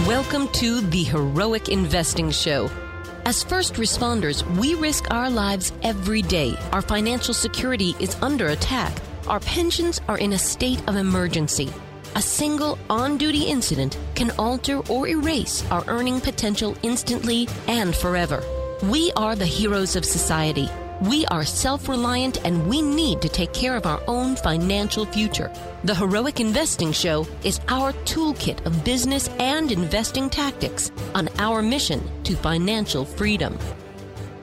Welcome to the Heroic Investing Show. As first responders, we risk our lives every day. Our financial security is under attack. Our pensions are in a state of emergency. A single on-duty incident can alter or erase our earning potential instantly and forever. We are the heroes of society. We are self-reliant and we need to take care of our own financial future. The Heroic Investing Show is our toolkit of business and investing tactics on our mission to financial freedom.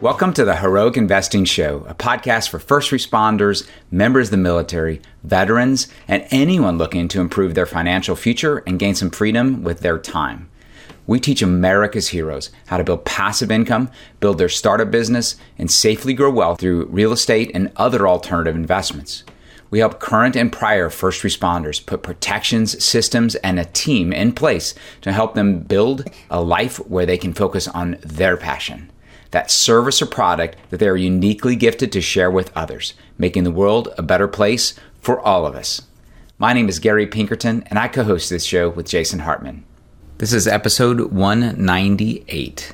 Welcome to the Heroic Investing Show, a podcast for first responders, members of the military, veterans, and anyone looking to improve their financial future and gain some freedom with their time. We teach America's heroes how to build passive income, build their startup business, and safely grow wealth through real estate and other alternative investments. We help current and prior first responders put protections, systems, and a team in place to help them build a life where they can focus on their passion, that service or product that they are uniquely gifted to share with others, making the world a better place for all of us. My name is Gary Pinkerton, and I co-host this show with Jason Hartman. This is episode 198.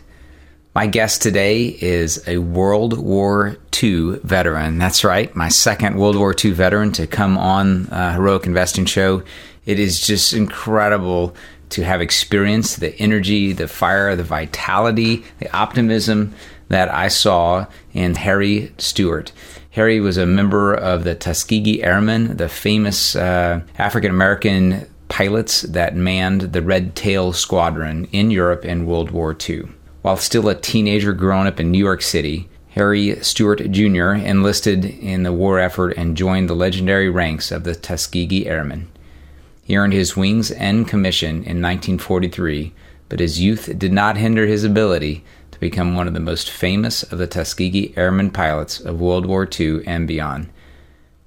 My guest today is a World War II veteran. That's right, my second World War II veteran to come on Heroic Investing Show. It is just incredible to have experienced the energy, the fire, the vitality, the optimism that I saw in Harry Stewart. Harry was a member of the Tuskegee Airmen, the famous African-American pilots that manned the Red Tail Squadron in Europe in World War II. While still a teenager growing up in New York City, Harry Stewart Jr. enlisted in the war effort and joined the legendary ranks of the Tuskegee Airmen. He earned his wings and commission in 1943, but his youth did not hinder his ability to become one of the most famous of the Tuskegee Airmen pilots of World War II and beyond.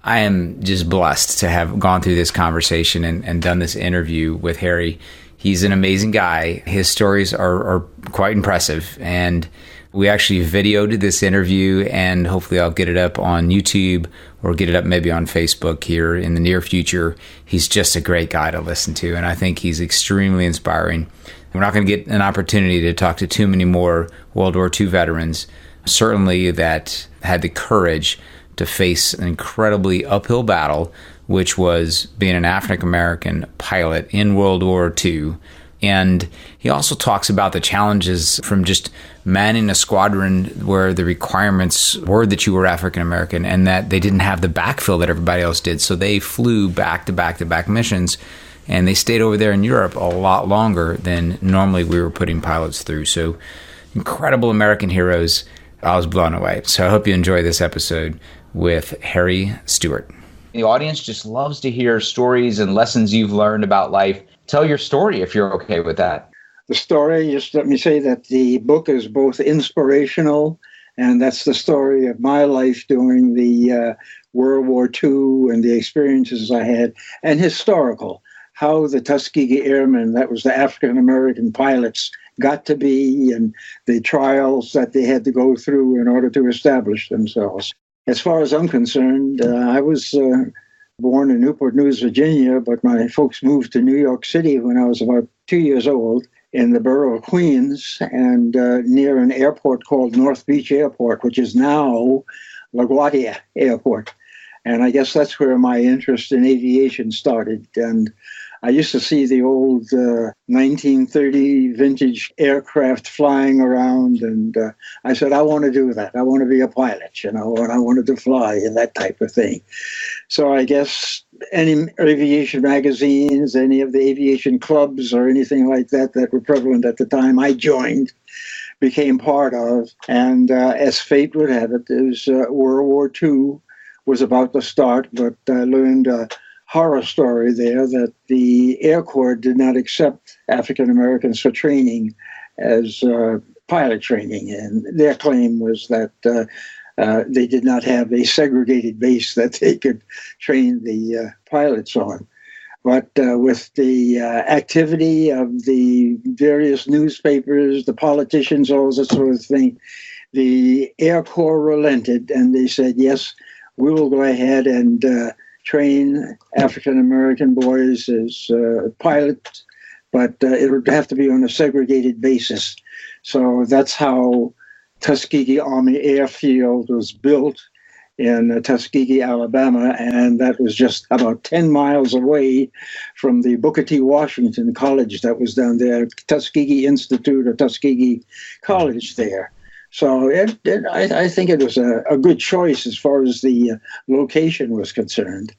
I am just blessed to have gone through this conversation and done this interview with Harry. He's an amazing guy. His stories are quite impressive, and we actually videoed this interview, and hopefully I'll get it up on YouTube or get it up maybe on Facebook here in the near future. He's just a great guy to listen to, and I think he's extremely inspiring. We're not going to get an opportunity to talk to too many more World War II veterans, certainly that had the courage to face an incredibly uphill battle, which was being an African-American pilot in World War II. And he also talks about the challenges from just manning a squadron where the requirements were that you were African-American and that they didn't have the backfill that everybody else did. So they flew back-to-back missions, and they stayed over there in Europe a lot longer than normally we were putting pilots through. So incredible American heroes. I was blown away. So I hope you enjoy this episode with Harry Stewart. The audience just loves to hear stories and lessons you've learned about life. Tell your story if you're okay with that. The story, just let me say that the book is both inspirational, and that's the story of my life during the World War II and the experiences I had, and historical, how the Tuskegee Airmen, that was the African-American pilots, got to be, and the trials that they had to go through in order to establish themselves. As far as I'm concerned, I was born in Newport News, Virginia, but my folks moved to New York City when I was about 2 years old in the borough of Queens and near an airport called North Beach Airport, which is now LaGuardia Airport. And I guess that's where my interest in aviation started. And I used to see the old 1930 vintage aircraft flying around, and I said, I want to do that. I want to be a pilot, and I wanted to fly and that type of thing. So I guess any aviation magazines, any of the aviation clubs or anything like that that were prevalent at the time, I joined, became part of, and as fate would have it, World War II was about to start, but I learned horror story there that the Air Corps did not accept African Americans for training as pilot training, and their claim was that they did not have a segregated base that they could train the pilots on. But with the activity of the various newspapers, the politicians, all that sort of thing, the Air Corps relented, and they said, yes, we will go ahead and train African-American boys as pilots, but it would have to be on a segregated basis. So that's how Tuskegee Army Airfield was built in Tuskegee, Alabama, and that was just about 10 miles away from the Booker T. Washington College that was down there, Tuskegee Institute or Tuskegee College there. So I think it was a good choice as far as the location was concerned.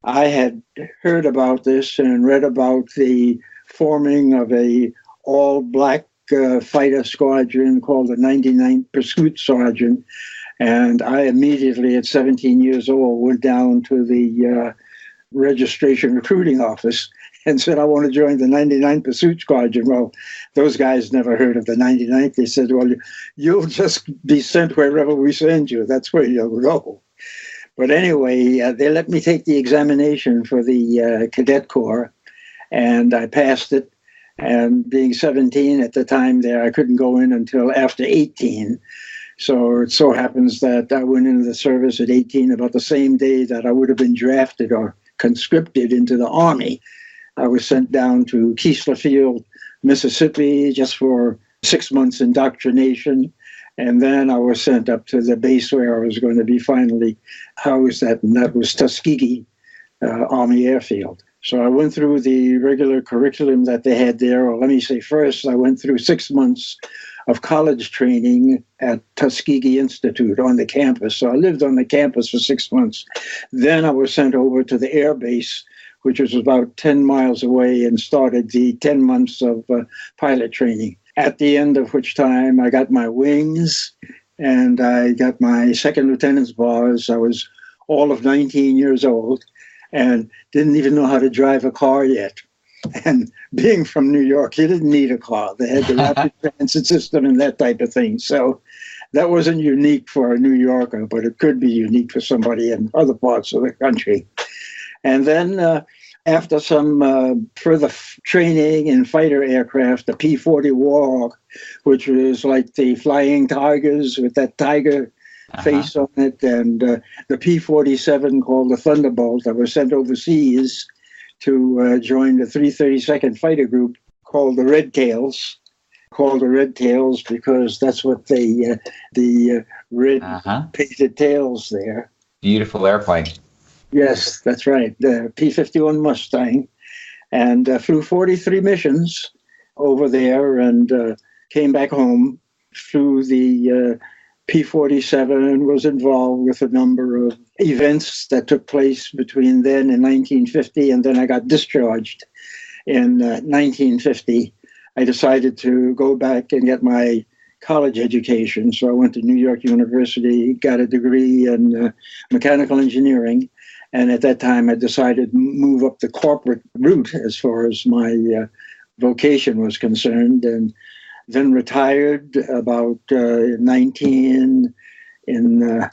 I had heard about this and read about the forming of a all-black fighter squadron called the 99th Pursuit Sergeant. And I immediately, at 17 years old, went down to the registration recruiting office and said, I want to join the 99th Pursuit Squadron. Well, those guys never heard of the 99th. They said, well, you'll just be sent wherever we send you. That's where you'll go. But anyway, they let me take the examination for the Cadet Corps, and I passed it. And being 17 at the time there, I couldn't go in until after 18. So it so happens that I went into the service at 18, about the same day that I would have been drafted or conscripted into the Army. I was sent down to Keesler Field, Mississippi, just for 6 months indoctrination. And then I was sent up to the base where I was going to be finally housed at, and that was Tuskegee Army Airfield. So I went through the regular curriculum that they had there. Or let me say first, I went through 6 months of college training at Tuskegee Institute on the campus. So I lived on the campus for 6 months. Then I was sent over to the air base, which was about 10 miles away, and started the 10 months of pilot training, at the end of which time I got my wings and I got my second lieutenant's bars. I was all of 19 years old and didn't even know how to drive a car yet. And being from New York, you didn't need a car. They had the rapid transit system and that type of thing. So that wasn't unique for a New Yorker, but it could be unique for somebody in other parts of the country. And then after some further training in fighter aircraft, the P-40 Warhawk, which was like the Flying Tigers with that tiger face on it, and the P-47 called the Thunderbolt, I was sent overseas to join the 332nd Fighter Group called the Red Tails. Called the Red Tails because that's what the red painted tails there. Beautiful airplane. Yes, that's right. The P-51 Mustang, and flew 43 missions over there and came back home. Flew the P-47, was involved with a number of events that took place between then and 1950, and then I got discharged in 1950. I decided to go back and get my college education, so I went to New York University, got a degree in mechanical engineering, and at that time I decided to move up the corporate route as far as my vocation was concerned, and then retired about in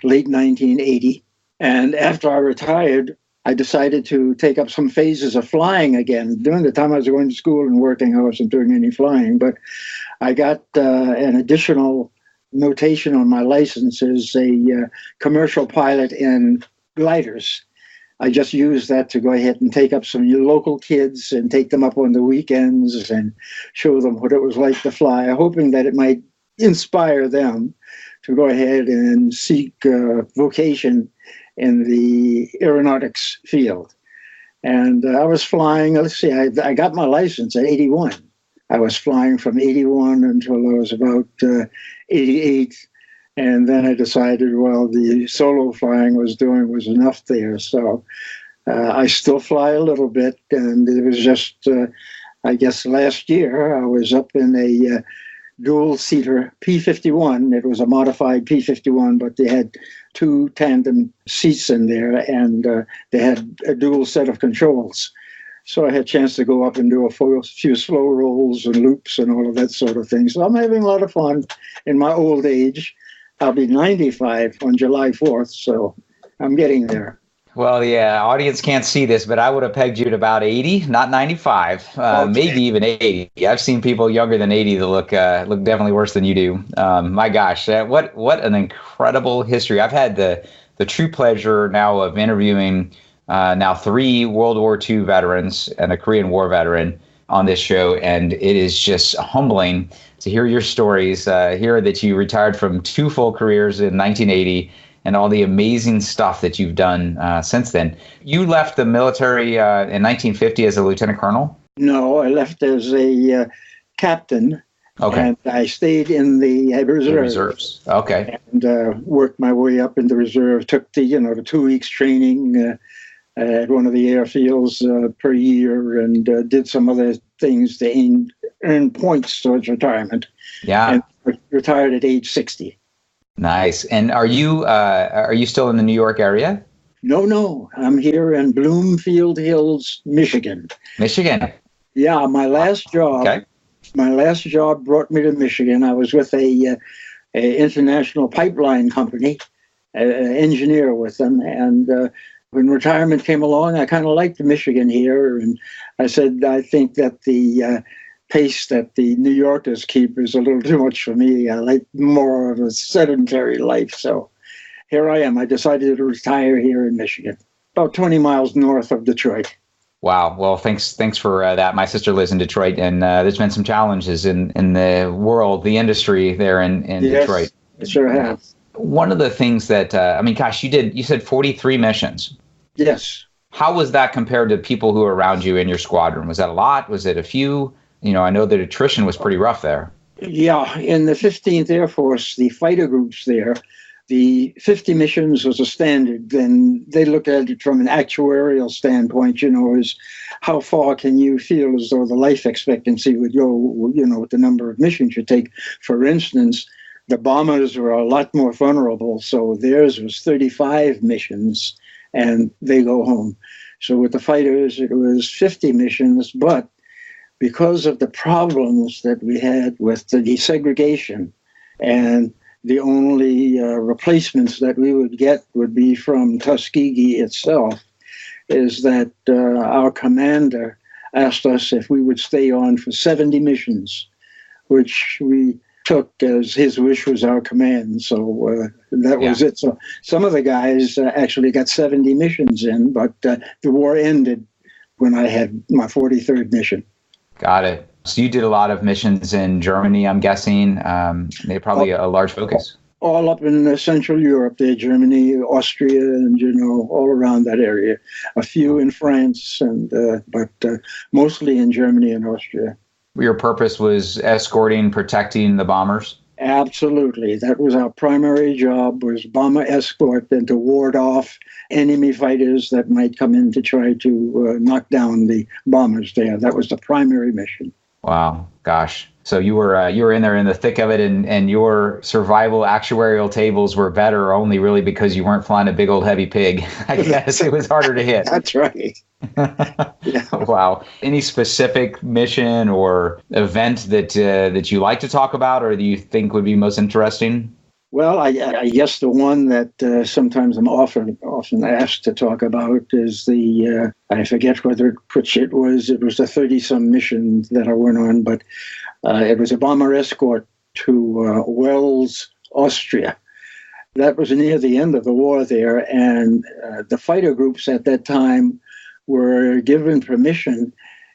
late 1980. And after I retired, I decided to take up some phases of flying again. During the time I was going to school and working, I wasn't doing any flying, but I got an additional notation on my license as a commercial pilot in gliders. I just used that to go ahead and take up some local kids and take them up on the weekends and show them what it was like to fly, hoping that it might inspire them to go ahead and seek vocation in the aeronautics field. And I was flying, I got my license at 81. I was flying from 81 until I was about 88. And then I decided, well, the solo flying was enough there. So I still fly a little bit. And it was just, I guess last year, I was up in a dual-seater P-51. It was a modified P-51, but they had 2 tandem seats in there, and they had a dual set of controls. So I had a chance to go up and do a few slow rolls and loops and all of that sort of thing. So I'm having a lot of fun in my old age. I'll be 95 on July 4th, so I'm getting there. Well, yeah, audience can't see this, but I would have pegged you at about 80, not 95, okay. Maybe even 80. I've seen people younger than 80 that look definitely worse than you do. My gosh, what an incredible history. I've had the true pleasure now of interviewing now 3 World War II veterans and a Korean War veteran. on this show, and it is just humbling to hear your stories, hear that you retired from 2 full careers in 1980 and all the amazing stuff that you've done since then. You left the military in 1950 as a lieutenant colonel? No, I left as a captain. Okay. And I stayed in the reserve. The reserves. Okay. And worked my way up in the reserve. Took the 2 weeks training at one of the airfields per year, and did some other things to earn points towards retirement. Yeah. And retired at age 60. Nice. And are you still in the New York area? No. I'm here in Bloomfield Hills, Michigan. Michigan. Yeah, my last job. Okay. My last job brought me to Michigan. I was with a international pipeline company, engineer with them, and when retirement came along, I kind of liked Michigan here, and I said, I think that the pace that the New Yorkers keep is a little too much for me. I like more of a sedentary life, so here I am. I decided to retire here in Michigan, about 20 miles north of Detroit. Wow. Well, thanks for that. My sister lives in Detroit, and there's been some challenges in the world, the industry there in yes, Detroit. It sure has. One of the things that, you said 43 missions. Yes. How was that compared to people who were around you in your squadron? Was that a lot? Was it a few? I know that attrition was pretty rough there. Yeah. In the 15th Air Force, the fighter groups there, the 50 missions was a standard. Then they looked at it from an actuarial standpoint, is how far can you feel as though the life expectancy would go, with the number of missions you take. For instance, the bombers were a lot more vulnerable, so theirs was 35 missions, and they go home. So with the fighters, it was 50 missions, but because of the problems that we had with the desegregation, and the only replacements that we would get would be from Tuskegee itself, is that our commander asked us if we would stay on for 70 missions, which we took as his wish was our command. So that was it. So some of the guys actually got 70 missions in, but the war ended when I had my 43rd mission. Got it. So you did a lot of missions in Germany, I'm guessing. They're probably a large focus. All up in Central Europe there, Germany, Austria, and, all around that area. A few in France, but mostly in Germany and Austria. Your purpose was escorting, protecting the bombers? Absolutely. That was our primary job, was bomber escort, and to ward off enemy fighters that might come in to try to knock down the bombers there. That was the primary mission. Wow. Gosh. So you were in there in the thick of it, and your survival actuarial tables were better only really because you weren't flying a big old heavy pig. I guess it was harder to hit. That's right. Yeah. Wow. Any specific mission or event that you like to talk about, or that you think would be most interesting? Well, I guess the one that sometimes I'm often asked to talk about is the, I forget which it was the 30-some mission that I went on, but it was a bomber escort to Wels, Austria. That was near the end of the war there, and the fighter groups at that time were given permission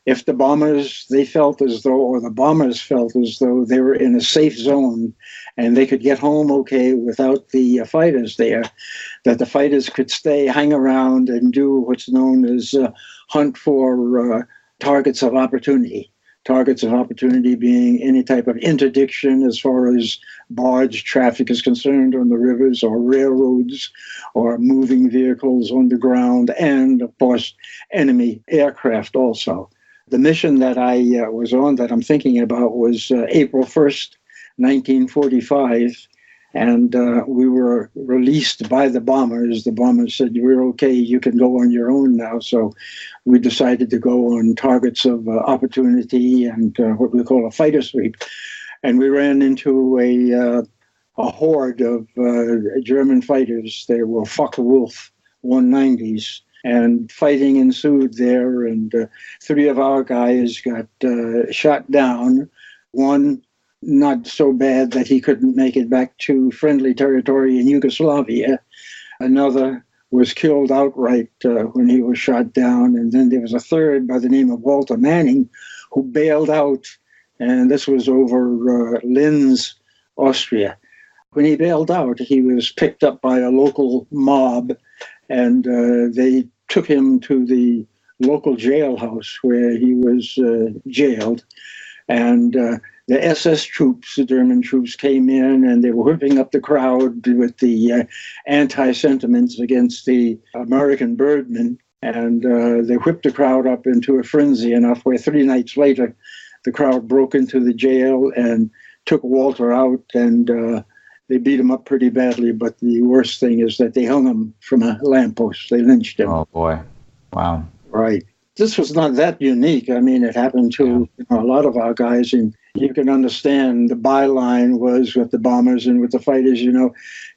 if the bombers felt as though they were in a safe zone and they could get home okay without the fighters there, that the fighters could hang around and do what's known as hunt for targets of opportunity. Targets of opportunity being any type of interdiction as far as barge traffic is concerned on the rivers or railroads or moving vehicles on the ground, and, of course, enemy aircraft also. The mission that I was on that I'm thinking about was April 1st, 1945, and we were released by the bombers. The bombers said, "We're okay, you can go on your own now." So we decided to go on targets of opportunity and what we call a fighter sweep. And we ran into a horde of German fighters. They were Focke-Wulf 190s. And fighting ensued there, and 3 of our guys got shot down. One not so bad that he couldn't make it back to friendly territory in Yugoslavia. Another was killed outright when he was shot down. And then there was a third by the name of Walter Manning who bailed out, and this was over Linz, Austria. When he bailed out, he was picked up by a local mob, and they took him to the local jailhouse where he was jailed. And the SS troops, the German troops, came in and they were whipping up the crowd with the anti-sentiments against the American birdmen. And they whipped the crowd up into a frenzy enough where 3 nights later, the crowd broke into the jail and took Walter out, and they beat him up pretty badly. But the worst thing is that they hung him from a lamppost. They lynched him. Oh, boy. Wow. Right. This was not that unique. I mean, it happened to a lot of our guys, and you can understand the byline was with the bombers and with the fighters,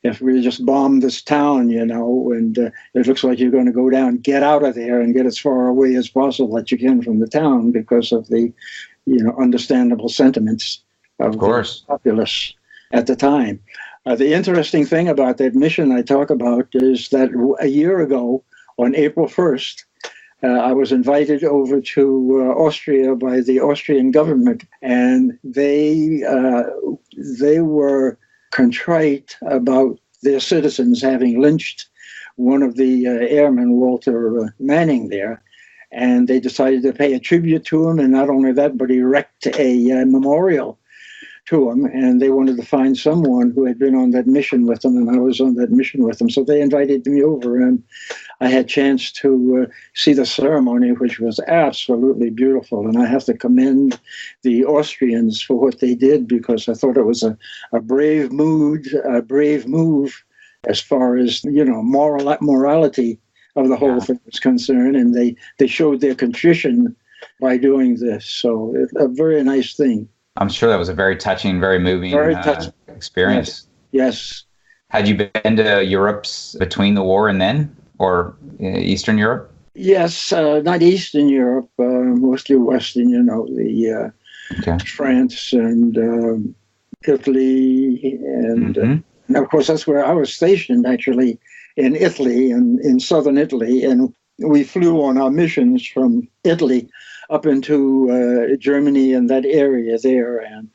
if we just bomb this town, and it looks like you're going to go down, get out of there and get as far away as possible that you can from the town because of the, understandable sentiments of the populace at the time. The interesting thing about that mission I talk about is that a year ago, on April 1st, I was invited over to Austria by the Austrian government, and they were contrite about their citizens having lynched one of the airmen, Walter Manning, there. And they decided to pay a tribute to him, and not only that, but erect a memorial to him. And they wanted to find someone who had been on that mission with them, and I was on that mission with them. So they invited me over, and I had a chance to see the ceremony, which was absolutely beautiful. And I have to commend the Austrians for what they did, because I thought it was a brave move as far as, morality of the whole thing was concerned. And they showed their contrition by doing this. So a very nice thing. I'm sure that was a very touching, very moving experience. Yes. Had you been to Europe between the war and then, or Eastern Europe? Yes, not Eastern Europe, mostly Western, France and Italy. And of course, that's where I was stationed, actually, in Italy, and in southern Italy. And we flew on our missions from Italy up into Germany and that area there. And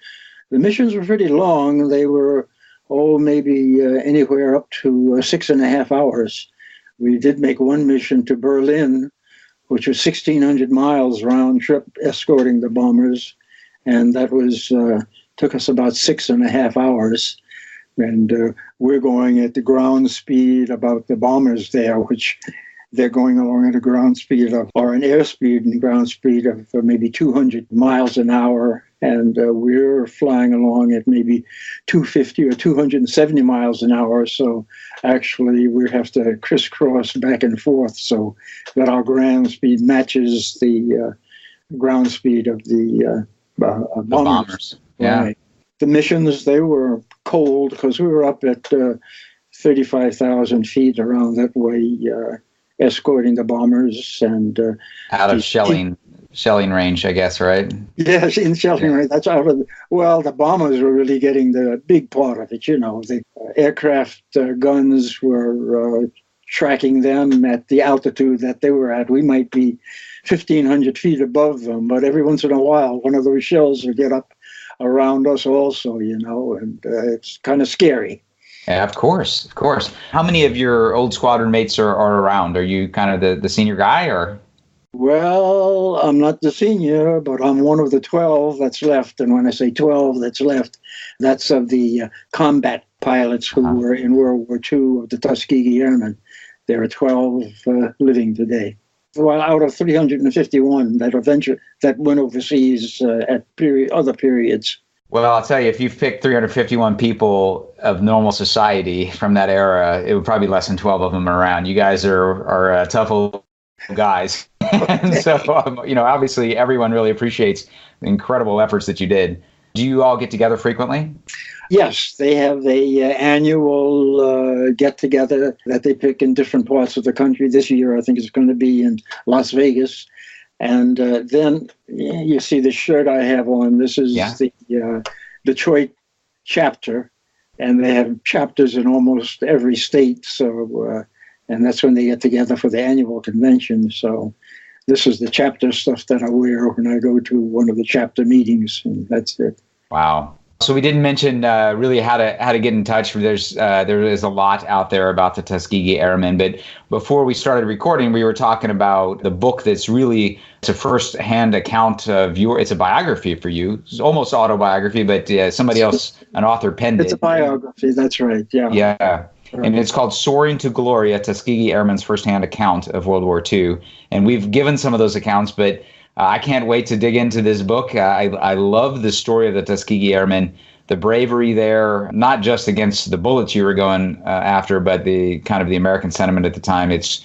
the missions were pretty long. They were, maybe anywhere up to 6.5 hours. We did make one mission to Berlin, which was 1,600 miles round trip, escorting the bombers. And that was took us about 6.5 hours. And we're going at the ground speed about the bombers there, which they're going along at a ground speed or an airspeed and ground speed of maybe 200 miles an hour. And we're flying along at maybe 250 or 270 miles an hour. So actually we have to crisscross back and forth so that our ground speed matches the ground speed of the bombers. Yeah. Right. The missions, they were cold because we were up at 35,000 feet around that way, escorting the bombers and out of shelling range, I guess, right? Yes, in shelling range. That's out of the bombers were really getting the big part of it. The aircraft guns were tracking them at the altitude that they were at. We might be 1,500 feet above them, but every once in a while, one of those shells would get up around us also, and it's kind of scary. Yeah, of course. How many of your old squadron mates are around? Are you kind of the senior guy, or? Well, I'm not the senior, but I'm one of the 12 that's left. And when I say 12 that's left, that's of the combat pilots who were in World War II of the Tuskegee Airmen. There are 12 living today. Well, out of 351 that went overseas at other periods. Well, I'll tell you, if you pick 351 people of normal society from that era, it would probably be less than 12 of them around. You guys are tough old guys. And so, obviously everyone really appreciates the incredible efforts that you did. Do you all get together frequently? Yes, they have a annual get-together that they pick in different parts of the country. This year, I think it's going to be in Las Vegas. And then you see the shirt I have on. This is the Detroit chapter, and they have chapters in almost every state. So and that's when they get together for the annual convention. So this is the chapter stuff that I wear when I go to one of the chapter meetings, and that's it. Wow. So we didn't mention really how to get in touch. There is a lot out there about the Tuskegee Airmen, but before we started recording, we were talking about the book that's really, it's a first-hand account of it's a biography for you. It's almost autobiography, but somebody else, an author, penned it. It's a biography, that's right, yeah. Yeah, and it's called Soaring to Glory, a Tuskegee Airman's first-hand account of World War II. And we've given some of those accounts, but I can't wait to dig into this book. I love the story of the Tuskegee Airmen, the bravery there, not just against the bullets you were going after, but the kind of the American sentiment at the time. It's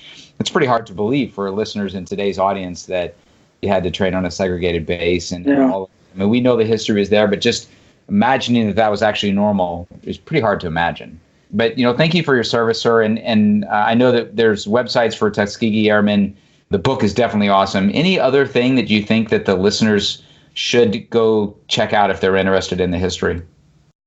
pretty hard to believe for listeners in today's audience that you had to train on a segregated base. And all. I mean, we know the history is there, but just imagining that was actually normal is pretty hard to imagine. But, thank you for your service, sir. And I know that there's websites for Tuskegee Airmen. The book is definitely awesome. Any other thing that you think that the listeners should go check out if they're interested in the history?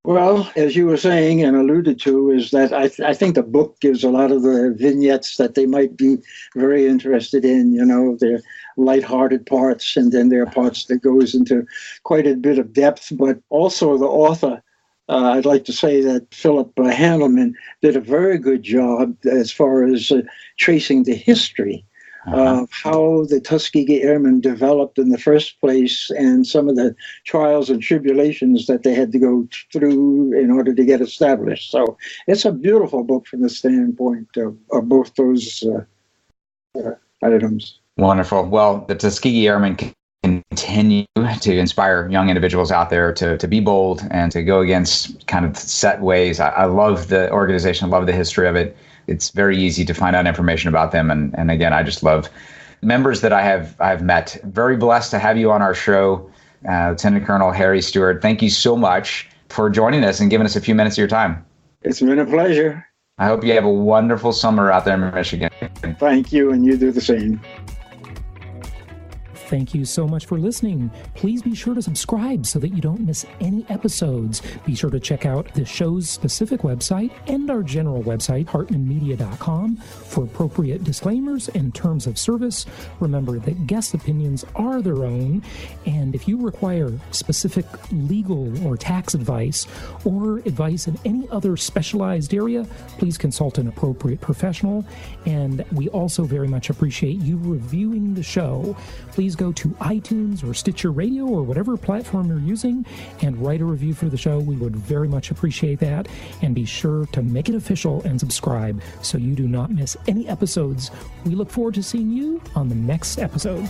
Well, as you were saying and alluded to, is that I think the book gives a lot of the vignettes that they might be very interested in. Their lighthearted parts, and then there are parts that goes into quite a bit of depth. But also the author, I'd like to say that Philip Handelman did a very good job as far as tracing the history of how the Tuskegee Airmen developed in the first place and some of the trials and tribulations that they had to go through in order to get established. So it's a beautiful book from the standpoint of both those items. Wonderful. Well, the Tuskegee Airmen continue to inspire young individuals out there to be bold and to go against kind of set ways. I love the organization, I love the history of it. It's very easy to find out information about them. And again, I just love members that I've met. Very blessed to have you on our show, Lieutenant Colonel Harry Stewart. Thank you so much for joining us and giving us a few minutes of your time. It's been a pleasure. I hope you have a wonderful summer out there in Michigan. Thank you, and you do the same. Thank you so much for listening. Please be sure to subscribe so that you don't miss any episodes. Be sure to check out the show's specific website and our general website, hartmanmedia.com, for appropriate disclaimers and terms of service. Remember that guest opinions are their own, and if you require specific legal or tax advice or advice in any other specialized area, please consult an appropriate professional. And we also very much appreciate you reviewing the show. Please go to iTunes or Stitcher Radio or whatever platform you're using and write a review for the show. We would very much appreciate that. And be sure to make it official and subscribe so you do not miss any episodes. We look forward to seeing you on the next episode.